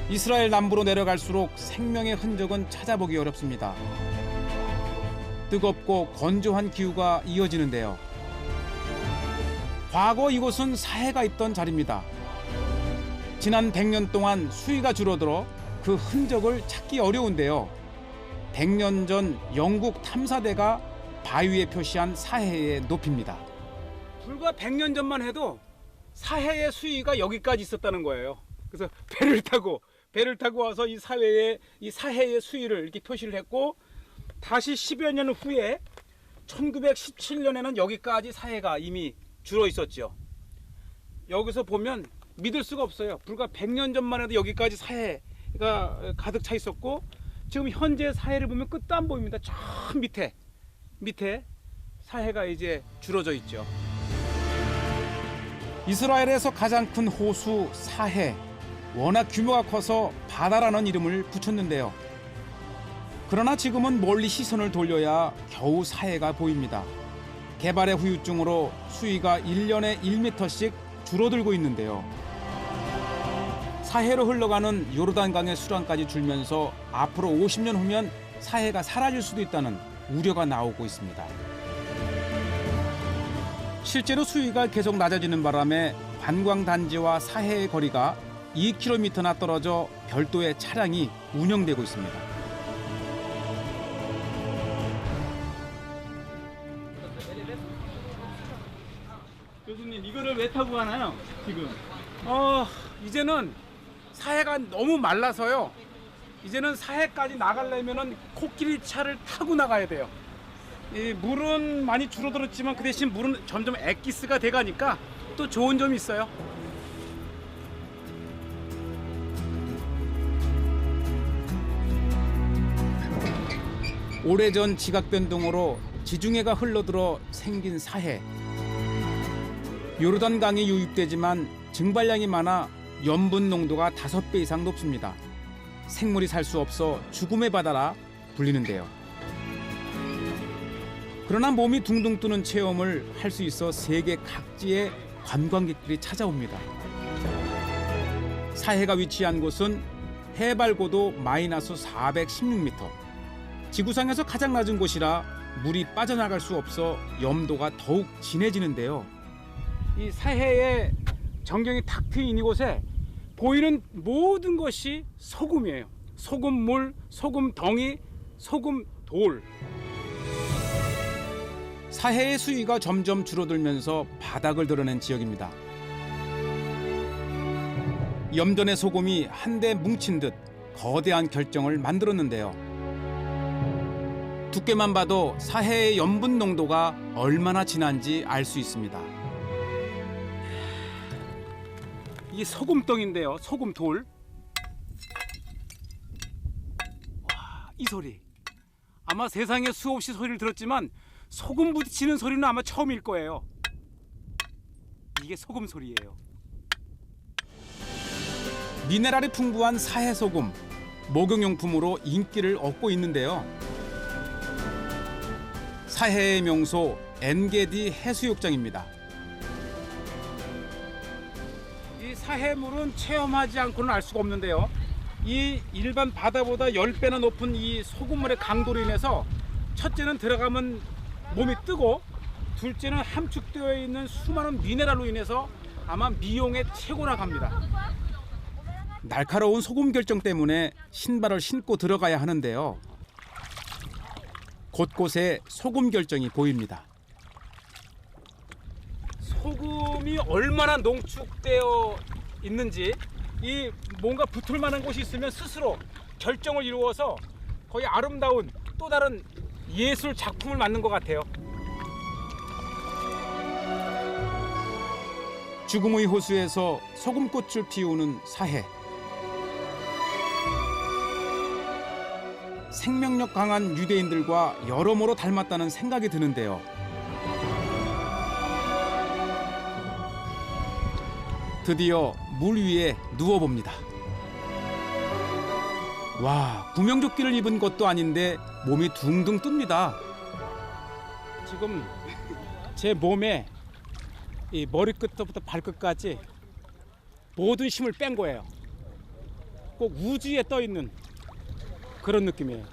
이스라엘 남부로 내려갈수록 생명의 흔적은 찾아보기 어렵습니다. 뜨겁고 건조한 기후가 이어지는데요. 과거 이곳은 사해가 있던 자리입니다. 지난 100년 동안 수위가 줄어들어 그 흔적을 찾기 어려운데요. 100년 전 영국 탐사대가 바위에 표시한 사해의 높이입니다. 불과 100년 전만 해도 사해의 수위가 여기까지 있었다는 거예요. 그래서 배를 타고 와서 이 사해의 수위를 이렇게 표시를 했고, 다시 10여 년 후에 1917년에는 여기까지 사해가 이미 줄어 있었죠. 여기서 보면 믿을 수가 없어요. 불과 100년 전만 해도 여기까지 사해가 가득 차 있었고, 지금 현재 사해를 보면 끝도 안 보입니다. 저 밑에 사해가 이제 줄어져 있죠. 이스라엘에서 가장 큰 호수 사해. 워낙 규모가 커서 바다라는 이름을 붙였는데요. 그러나 지금은 멀리 시선을 돌려야 겨우 사해가 보입니다. 개발의 후유증으로 수위가 1년에 1m씩 줄어들고 있는데요. 사해로 흘러가는 요르단강의 수량까지 줄면서 앞으로 50년 후면 사해가 사라질 수도 있다는 우려가 나오고 있습니다. 실제로 수위가 계속 낮아지는 바람에 관광단지와 사해의 거리가 2km나 떨어져 별도의 차량이 운영되고 있습니다. 교수님, 이거를 왜 타고 가나요, 지금? 이제는 사해가 너무 말라서요. 이제는 사해까지 나가려면 코끼리 차를 타고 나가야 돼요. 이 물은 많이 줄어들었지만 그 대신 물은 점점 엑기스가 돼가니까 또 좋은 점이 있어요. 오래전 지각 변동으로 지중해가 흘러들어 생긴 사해. 요르단강이 유입되지만 증발량이 많아 염분 농도가 5배 이상 높습니다. 생물이 살 수 없어 죽음의 바다라 불리는데요. 그러나 몸이 둥둥 뜨는 체험을 할 수 있어 세계 각지의 관광객들이 찾아옵니다. 사해가 위치한 곳은 해발고도 마이너스 416m. 지구상에서 가장 낮은 곳이라 물이 빠져나갈 수 없어 염도가 더욱 진해지는데요. 이 사해의 전경이 탁 트인 이곳에 보이는 모든 것이 소금이에요. 소금물, 소금덩이, 소금돌. 사해의 수위가 점점 줄어들면서 바닥을 드러낸 지역입니다. 염전의 소금이 한데 뭉친 듯 거대한 결정을 만들었는데요. 두께만 봐도 사해의 염분 농도가 얼마나 진한지 알 수 있습니다. 이게 소금덩인데요. 소금돌. 와, 이 소리. 아마 세상에 수없이 소리를 들었지만 소금 부딪히는 소리는 아마 처음일 거예요. 이게 소금 소리예요. 미네랄이 풍부한 사해 소금, 목욕용품으로 인기를 얻고 있는데요. 사해의 명소 엔게디 해수욕장입니다. 이 사해물은 체험하지 않고는 알 수가 없는데요. 이 일반 바다보다 10배나 높은 이 소금물의 강도로 인해서 첫째는 들어가면 몸이 뜨고, 둘째는 함축되어 있는 수많은 미네랄로 인해서 아마 미용의 최고라고 합니다. 날카로운 소금 결정 때문에 신발을 신고 들어가야 하는데요. 곳곳에 소금 결정이 보입니다. 소금이 얼마나 농축되어 있는지, 이 뭔가 붙을 만한 곳이 있으면 스스로 결정을 이루어서 거의 아름다운 또 다른 예술 작품을 만든 것 같아요. 죽음의 호수에서 소금꽃을 피우는 사해. 생명력 강한 유대인들과 여러모로 닮았다는 생각이 드는데요. 드디어 물 위에 누워봅니다. 와, 구명조끼를 입은 것도 아닌데 몸이 둥둥 뜹니다. 지금 제 몸에 이 머리끝부터 발끝까지 모든 힘을 뺀 거예요. 꼭 우주에 떠 있는 그런 느낌이에요.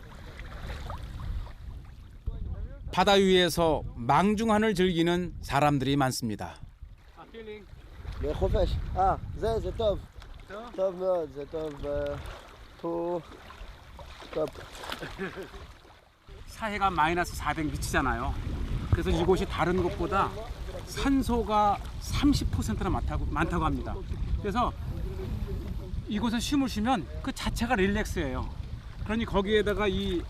바다 위에서 망중한을 즐기는 사람들이 많습니다. בחופש. זה טוב. טוב מאוד, זה טוב. פה, טוב. 사해가 마이너스 400 미치잖아요. 그래서 이곳이 다른 곳보다 산소가 30%나 많다고 합니다. 그래서 이곳에 숨을 쉬면 그 자체가 릴렉스예요. 그러니 거기에다가 이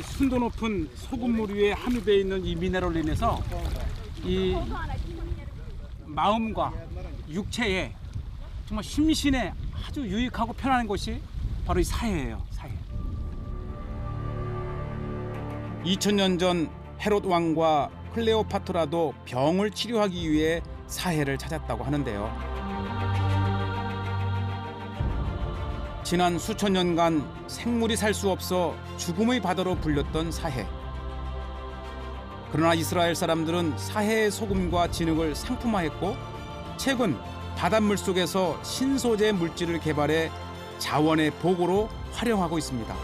순도 높은 소금물 위에 함유되어 있는 이 미네랄로 인해서 이 마음과 육체에 정말 심신에 아주 유익하고 편안한 곳이 바로 이 사해예요. 사해. 2000년 전 헤롯 왕과 클레오파트라도 병을 치료하기 위해 사해를 찾았다고 하는데요. 지난 수천 년간 생물이 살 수 없어 죽음의 바다로 불렸던 사해. 그러나 이스라엘 사람들은 사해의 소금과 진흙을 상품화했고 최근 바닷물 속에서 신소재 물질을 개발해 자원의 보고로 활용하고 있습니다.